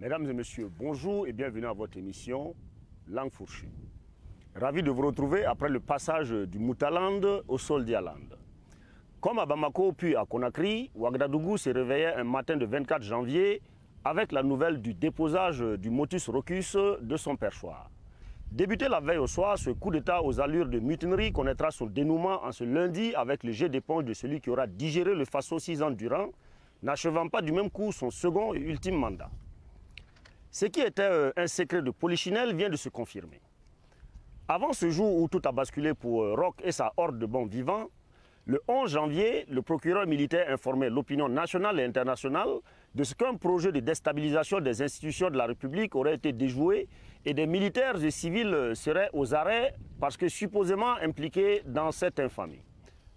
Mesdames et messieurs, bonjour et bienvenue à votre émission Langue fourchue. Ravi de vous retrouver après le passage du Moutaland au Soldialand. Comme à Bamako puis à Conakry, Ouagadougou s'est réveillé un matin de 24 janvier avec la nouvelle du déposage du motus rocus de son perchoir. Débuté la veille au soir, ce coup d'État aux allures de mutinerie connaîtra son dénouement en ce lundi avec le jet d'éponge de celui qui aura digéré le Faso 6 ans durant, n'achevant pas du même coup son second et ultime mandat. Ce qui était un secret de polichinelle vient de se confirmer. Avant ce jour où tout a basculé pour Roch et sa horde de bons vivants, le 11 janvier, le procureur militaire informait l'opinion nationale et internationale de ce qu'un projet de déstabilisation des institutions de la République aurait été déjoué et des militaires et civils seraient aux arrêts parce que supposément impliqués dans cette infamie.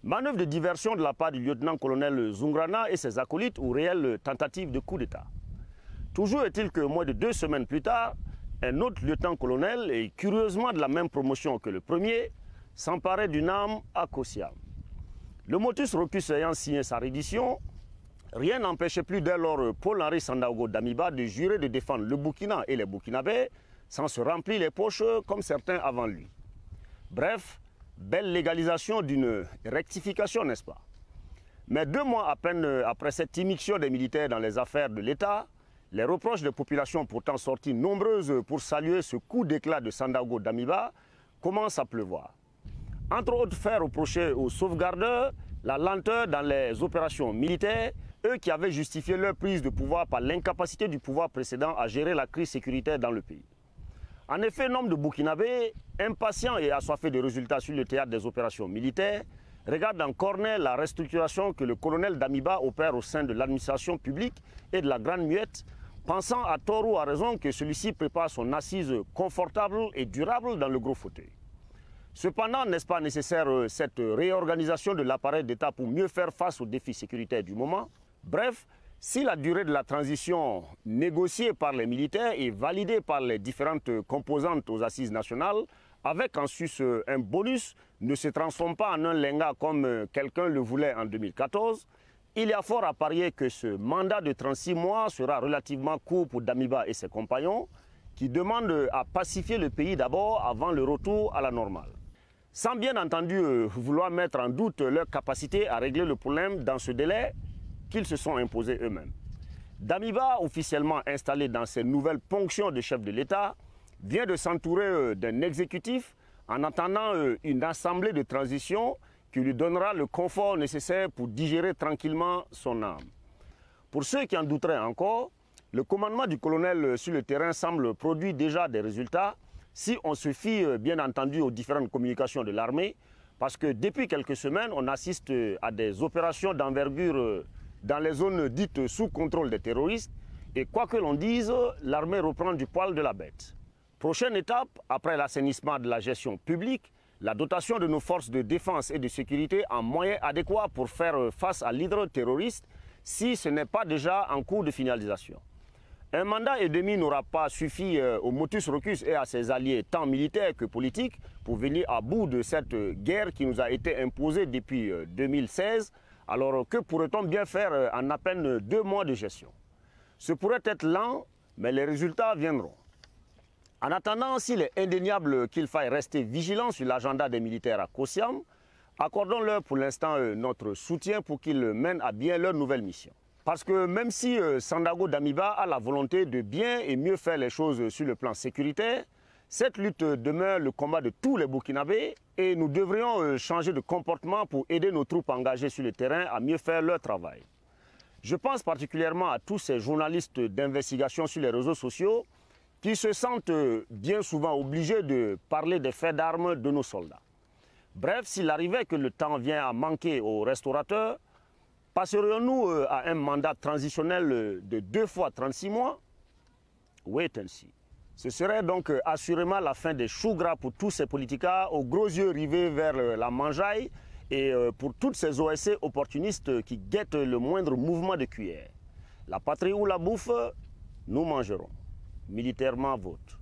Manœuvre de diversion de la part du lieutenant-colonel Zungrana et ses acolytes ou réelle tentative de coup d'État. Toujours est-il que moins de 2 semaines plus tard, un autre lieutenant-colonel, et curieusement de la même promotion que le premier, s'emparait d'une arme à Kosiam. Le motus rocus ayant signé sa reddition, rien n'empêchait plus dès lors Paul-Henri Sandaogo Damiba de jurer de défendre le Burkina et les Burkinabés sans se remplir les poches comme certains avant lui. Bref, belle légalisation d'une rectification, n'est-ce pas? Mais 2 mois à peine après cette immixtion des militaires dans les affaires de l'État, les reproches des populations pourtant sorties nombreuses pour saluer ce coup d'éclat de Sandaogo Damiba commencent à pleuvoir. Entre autres faits reprochés aux sauvetardeurs la lenteur dans les opérations militaires, eux qui avaient justifié leur prise de pouvoir par l'incapacité du pouvoir précédent à gérer la crise sécuritaire dans le pays. En effet, nombre de Burkinabés, impatients et assoiffés de résultats sur le théâtre des opérations militaires, regardent en corner la restructuration que le colonel Damiba opère au sein de l'administration publique et de la Grande Muette, pensant à tort ou à raison que celui-ci prépare son assise confortable et durable dans le gros fauteuil. Cependant, n'est-ce pas nécessaire cette réorganisation de l'appareil d'État pour mieux faire face aux défis sécuritaires du moment? Bref, si la durée de la transition négociée par les militaires et validée par les différentes composantes aux assises nationales, avec en sus un bonus, ne se transforme pas en un lenga comme quelqu'un le voulait en 2014, il y a fort à parier que ce mandat de 36 mois sera relativement court pour Damiba et ses compagnons, qui demandent à pacifier le pays d'abord avant le retour à la normale. Sans bien entendu vouloir mettre en doute leur capacité à régler le problème dans ce délai qu'ils se sont imposés eux-mêmes. Damiba, officiellement installé dans ses nouvelles fonctions de chef de l'État, vient de s'entourer d'un exécutif en attendant une assemblée de transition qui lui donnera le confort nécessaire pour digérer tranquillement son âme. Pour ceux qui en douteraient encore, le commandement du colonel sur le terrain semble produire déjà des résultats si on se fie bien entendu aux différentes communications de l'armée, parce que depuis quelques semaines, on assiste à des opérations d'envergure dans les zones dites sous contrôle des terroristes, et quoi que l'on dise, l'armée reprend du poil de la bête. Prochaine étape, après l'assainissement de la gestion publique, la dotation de nos forces de défense et de sécurité en moyens adéquats pour faire face à l'hydre terroriste, si ce n'est pas déjà en cours de finalisation. Un mandat et demi n'aura pas suffi au motus rocus et à ses alliés tant militaires que politiques pour venir à bout de cette guerre qui nous a été imposée depuis 2016. Alors que pourrait-on bien faire en à peine 2 mois de gestion? Ce pourrait être lent, mais les résultats viendront. En attendant, s'il est indéniable qu'il faille rester vigilant sur l'agenda des militaires à Kosiam, accordons-leur pour l'instant notre soutien pour qu'ils mènent à bien leur nouvelle mission. Parce que même si Sandaogo Damiba a la volonté de bien et mieux faire les choses sur le plan sécuritaire, cette lutte demeure le combat de tous les Burkinabés et nous devrions changer de comportement pour aider nos troupes engagées sur le terrain à mieux faire leur travail. Je pense particulièrement à tous ces journalistes d'investigation sur les réseaux sociaux qui se sentent bien souvent obligés de parler des faits d'armes de nos soldats. Bref, s'il arrivait que le temps vient à manquer aux restaurateurs, passerions-nous à un mandat transitionnel de 2 fois 36 mois? Wait and see. Ce serait donc assurément la fin des choux gras pour tous ces politiciens aux gros yeux rivés vers la mangeaille et pour toutes ces OSC opportunistes qui guettent le moindre mouvement de cuillère. La patrie ou la bouffe, nous mangerons. Militairement vôtre.